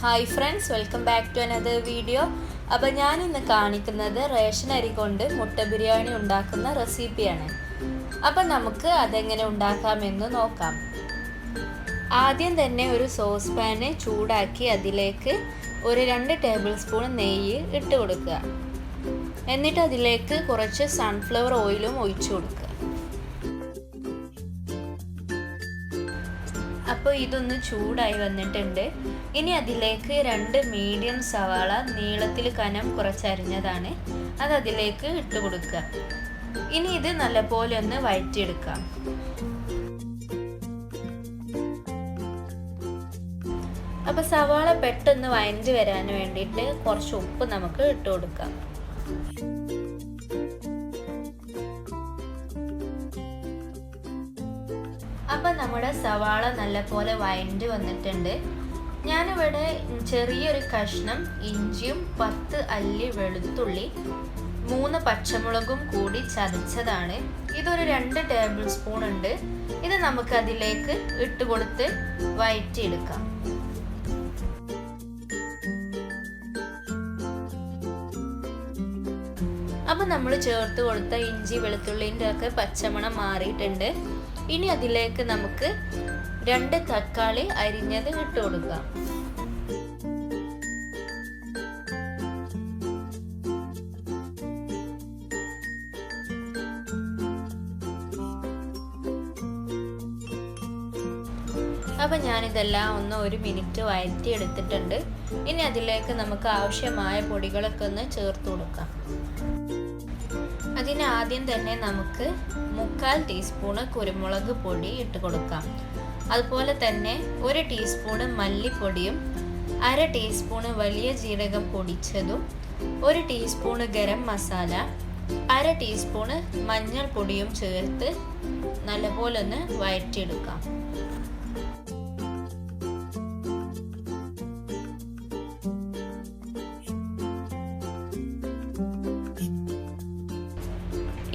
Hi friends, welcome back to another video. അപ്പോൾ ഞാൻ ഇന്ന് കാണിക്കുന്നത് റേഷൻ അരി കൊണ്ട് മുട്ട ബിരിയാണി ഉണ്ടാക്കുന്ന റെസിപ്പിയാണ്. അപ്പോൾ നമുക്ക് അതെങ്ങനെ ഉണ്ടാക്കാമെന്ന് നോക്കാം. ആദ്യം തന്നെ ഒരു സോസ് പാൻ ചൂടാക്കി അതിലേക്ക് ഒരു 2 ടേബിൾ സ്പൂൺ നെയ്യ് ഇട്ട് കൊടുക്കുക. എന്നിട്ട് അതിലേക്ക് കുറച്ച് സൺഫ്ലവർ ഓയിലും ഒഴിച്ചു കൊടുക്കുക. അപ്പോൾ ഇതൊന്ന് ചൂടായി വന്നിട്ടുണ്ട്. ഇനി അതിലേക്ക് 2 മീഡിയം സവാള നീളത്തിൽ കനം കുറച്ചരിഞ്ഞതാണ് അത് അതിലേക്ക് ഇട്ട് കൊടുക്കുക. ഇനി ഇത് നല്ലപോലെ ഒന്ന് വഴറ്റിയെടുക്കാം. അപ്പോൾ സവാള പെട്ടെന്ന് വഴറ്റി വരാൻ വേണ്ടിയിട്ട് കുറച്ച് ഉപ്പ് നമുക്ക് ഇട്ട് കൊടുക്കാം. അപ്പോൾ നമ്മുടെ സവാള നല്ലപോലെ വഴറ്റി വന്നിട്ടുണ്ട്. ഞാനിവിടെ ചെറിയൊരു കഷ്ണം ഇഞ്ചിയും 10 അല്ലി വെളുത്തുള്ളി 3 പച്ചമുളകും കൂടി ചതച്ചതാണ്. ഇതൊരു 2 ടേബിൾ സ്പൂൺ ഉണ്ട്. ഇത് നമുക്ക് അതിലേക്ക് ഇട്ട് കൊടുത്ത് വഴറ്റിയെടുക്കാം. അപ്പോൾ നമ്മൾ ചേർത്ത് കൊടുത്ത ഇഞ്ചി വെളുത്തുള്ളിൻ്റെ ഒക്കെ പച്ചമണം മാറിയിട്ടുണ്ട്. ഇനി അതിലേക്ക് നമുക്ക് 2 തക്കാളി അരിഞ്ഞത് ഇട്ട് കൊടുക്കാം. അപ്പോൾ ഞാനിതെല്ലാം ഒന്ന് 1 മിനിറ്റ് വഴറ്റി എടുത്തിട്ടുണ്ട്. ഇനി അതിലേക്ക് നമുക്ക് ആവശ്യമായ പൊടികളൊക്കെ ഒന്ന് ചേർത്ത് കൊടുക്കാം. അതിന് ആദ്യം തന്നെ നമുക്ക് 1/4 ടീസ്പൂണ് കുരുമുളക് പൊടി ഇട്ട് കൊടുക്കാം. അതുപോലെ തന്നെ 1 ടീസ്പൂണ് മല്ലിപ്പൊടിയും 1/2 ടീസ്പൂണ് വലിയ ജീരകം പൊടിച്ചതും 1 ടീസ്പൂണ് ഗരം മസാല 1/2 ടീസ്പൂണ് മഞ്ഞൾപ്പൊടിയും ചേർത്ത് നല്ലപോലെ ഒന്ന് വഴറ്റിയെടുക്കാം.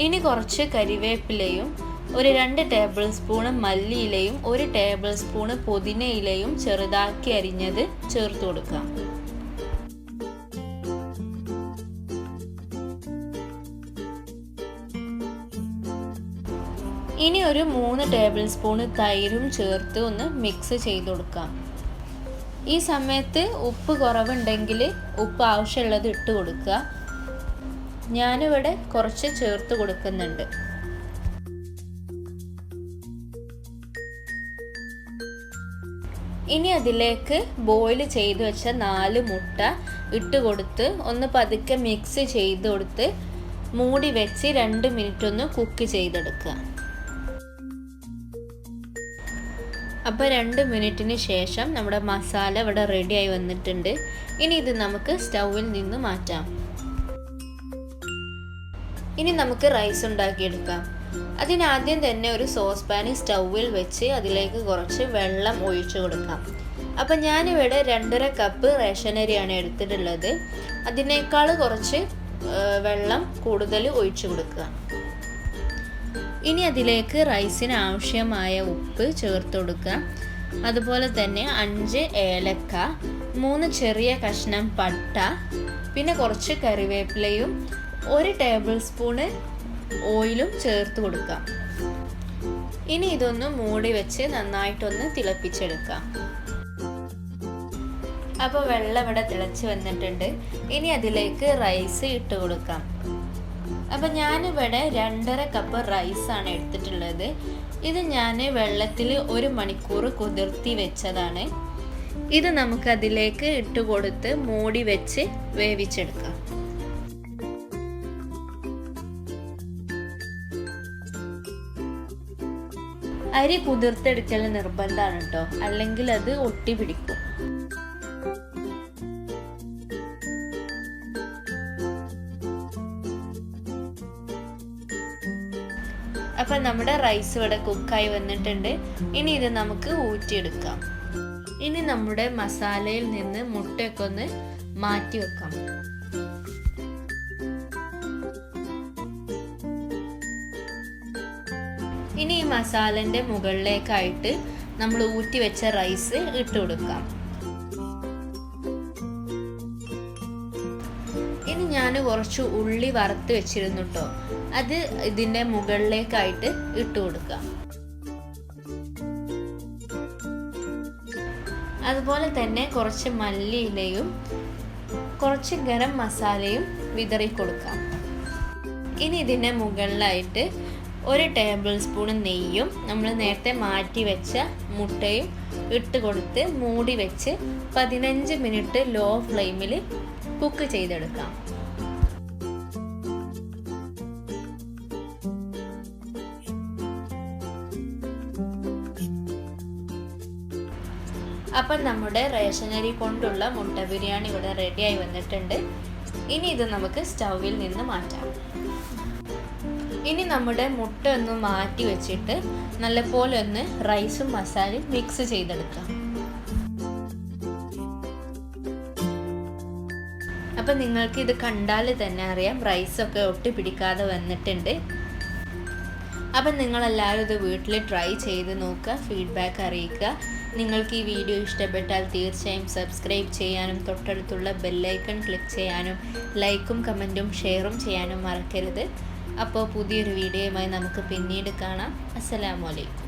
ഇനി കുറച്ച് കരിവേപ്പിലയും 2 ടേബിൾ സ്പൂൺ മല്ലിയിലയും 1 ടേബിൾ സ്പൂൺ പുതിനയിലയും ചെറുതാക്കി അരിഞ്ഞത് ചേർത്ത് കൊടുക്കാം. ഇനി ഒരു 3 ടേബിൾ സ്പൂൺ തൈരും ചേർത്ത് ഒന്ന് മിക്സ് ചെയ്ത് കൊടുക്കാം. ഈ സമയത്ത് ഉപ്പ് കുറവുണ്ടെങ്കിൽ ഉപ്പ് ആവശ്യമുള്ളത് ഇട്ട് കൊടുക്കുക. ഞാനിവിടെ കുറച്ച് ചേർത്ത് കൊടുക്കുന്നുണ്ട്. ഇനി അതിലേക്ക് ബോയിൽ ചെയ്ത് വെച്ച 4 മുട്ട ഇട്ട് കൊടുത്ത് ഒന്ന് പതുക്കെ മിക്സ് ചെയ്ത് കൊടുത്ത് മൂടി വെച്ച് 2 മിനിറ്റ് ഒന്ന് കുക്ക് ചെയ്തെടുക്കുക. അപ്പോൾ 2 മിനിറ്റിന് ശേഷം നമ്മുടെ മസാല ഇവിടെ റെഡിയായി വന്നിട്ടുണ്ട്. ഇനി ഇത് നമുക്ക് സ്റ്റൗവിൽ നിന്ന് മാറ്റാം. ഇനി നമുക്ക് റൈസ് ഉണ്ടാക്കിയെടുക്കാം. അതിനാദ്യം തന്നെ ഒരു സോസ് പാൻ സ്റ്റൗവിൽ വെച്ച് അതിലേക്ക് കുറച്ച് വെള്ളം ഒഴിച്ചു കൊടുക്കാം. അപ്പം ഞാനിവിടെ 2.5 കപ്പ് റേഷൻ അരിയാണ് എടുത്തിട്ടുള്ളത്. അതിനേക്കാൾ കുറച്ച് വെള്ളം കൂടുതൽ ഒഴിച്ചു കൊടുക്കുക. ഇനി അതിലേക്ക് റൈസിന് ആവശ്യമായ ഉപ്പ് ചേർത്ത് കൊടുക്കുക. അതുപോലെ തന്നെ 5 ഏലക്ക 3 ചെറിയ കഷ്ണം പട്ട പിന്നെ കുറച്ച് കറിവേപ്പിലയും 1 ടേബിൾ സ്പൂണ് ഓയിലും ചേർത്ത് കൊടുക്കാം. ഇനി ഇതൊന്ന് മൂടി വെച്ച് നന്നായിട്ടൊന്ന് തിളപ്പിച്ചെടുക്കാം. അപ്പോൾ വെള്ളം ഇവിടെ തിളച്ച് വന്നിട്ടുണ്ട്. ഇനി അതിലേക്ക് റൈസ് ഇട്ട് കൊടുക്കാം. അപ്പോൾ ഞാനിവിടെ 2.5 കപ്പ് റൈസാണ് എടുത്തിട്ടുള്ളത്. ഇത് ഞാൻ വെള്ളത്തിൽ 1 മണിക്കൂർ കുതിർത്തി വെച്ചതാണ്. ഇത് നമുക്ക് അതിലേക്ക് ഇട്ട് കൊടുത്ത് മൂടി വെച്ച് വേവിച്ചെടുക്കാം. അരി കുതിർത്തെടുക്കൽ നിർബന്ധമാണ് കേട്ടോ, അല്ലെങ്കിൽ അത് ഒട്ടി പിടിക്കും. അപ്പം നമ്മുടെ റൈസ് ഇവിടെ കുക്കായി വന്നിട്ടുണ്ട്. ഇനി ഇത് നമുക്ക് ഊറ്റിയെടുക്കാം. ഇനി നമ്മുടെ മസാലയിൽ നിന്ന് മുട്ടയൊക്കെ ഒന്ന് മാറ്റി വെക്കാം. ഇനി ഈ മസാലൻ്റെ മുകളിലേക്കായിട്ട് നമ്മൾ ഊറ്റി വെച്ച റൈസ് ഇട്ട് കൊടുക്കാം. ഞാൻ കുറച്ച് ഉള്ളി വറുത്ത് വെച്ചിരുന്നു കേട്ടോ. അത് ഇതിൻ്റെ മുകളിലേക്കായിട്ട് ഇട്ട് കൊടുക്കാം. അതുപോലെ തന്നെ കുറച്ച് മല്ലിയിലയും കുറച്ച് ഗരം മസാലയും വിതറി കൊടുക്കാം. ഇനി ഇതിൻ്റെ മുകളിലായിട്ട് 1 ടേബിൾ സ്പൂൺ നെയ്യും നമ്മൾ നേരത്തെ മാറ്റി വെച്ച മുട്ടയും ഇട്ട് കൊടുത്ത് മൂടി വെച്ച് 15 മിനിറ്റ് ലോ ഫ്ലെയിമിൽ കുക്ക് ചെയ്തെടുക്കാം. അപ്പം നമ്മുടെ റേഷനരി കൊണ്ടുള്ള മുട്ട ബിരിയാണി ഇവിടെ റെഡിയായി വന്നിട്ടുണ്ട്. ഇനി ഇത് നമുക്ക് സ്റ്റൗവിൽ നിന്ന് മാറ്റാം. ഇനി നമ്മുടെ മുട്ട ഒന്ന് മാറ്റി വെച്ചിട്ട് നല്ലപോലെ ഒന്ന് റൈസും മസാലയും മിക്സ് ചെയ്തെടുക്കാം. അപ്പം നിങ്ങൾക്ക് ഇത് കണ്ടാൽ തന്നെ അറിയാം റൈസൊക്കെ ഒട്ടി പിടിക്കാതെ വന്നിട്ടുണ്ട്. അപ്പം നിങ്ങളെല്ലാവരും ഇത് വീട്ടിൽ ട്രൈ ചെയ്ത് നോക്കുക, ഫീഡ്ബാക്ക് അറിയിക്കുക. നിങ്ങൾക്ക് ഈ വീഡിയോ ഇഷ്ടപ്പെട്ടാൽ തീർച്ചയായും സബ്സ്ക്രൈബ് ചെയ്യാനും തൊട്ടടുത്തുള്ള ബെല്ലൈക്കൺ ക്ലിക്ക് ചെയ്യാനും ലൈക്കും കമൻറ്റും ഷെയറും ചെയ്യാനും മറക്കരുത്. അപ്പോൾ പുതിയൊരു വീഡിയോയുമായി നമുക്ക് പിന്നീട് കാണാം. അസ്സലാമു അലൈക്കും.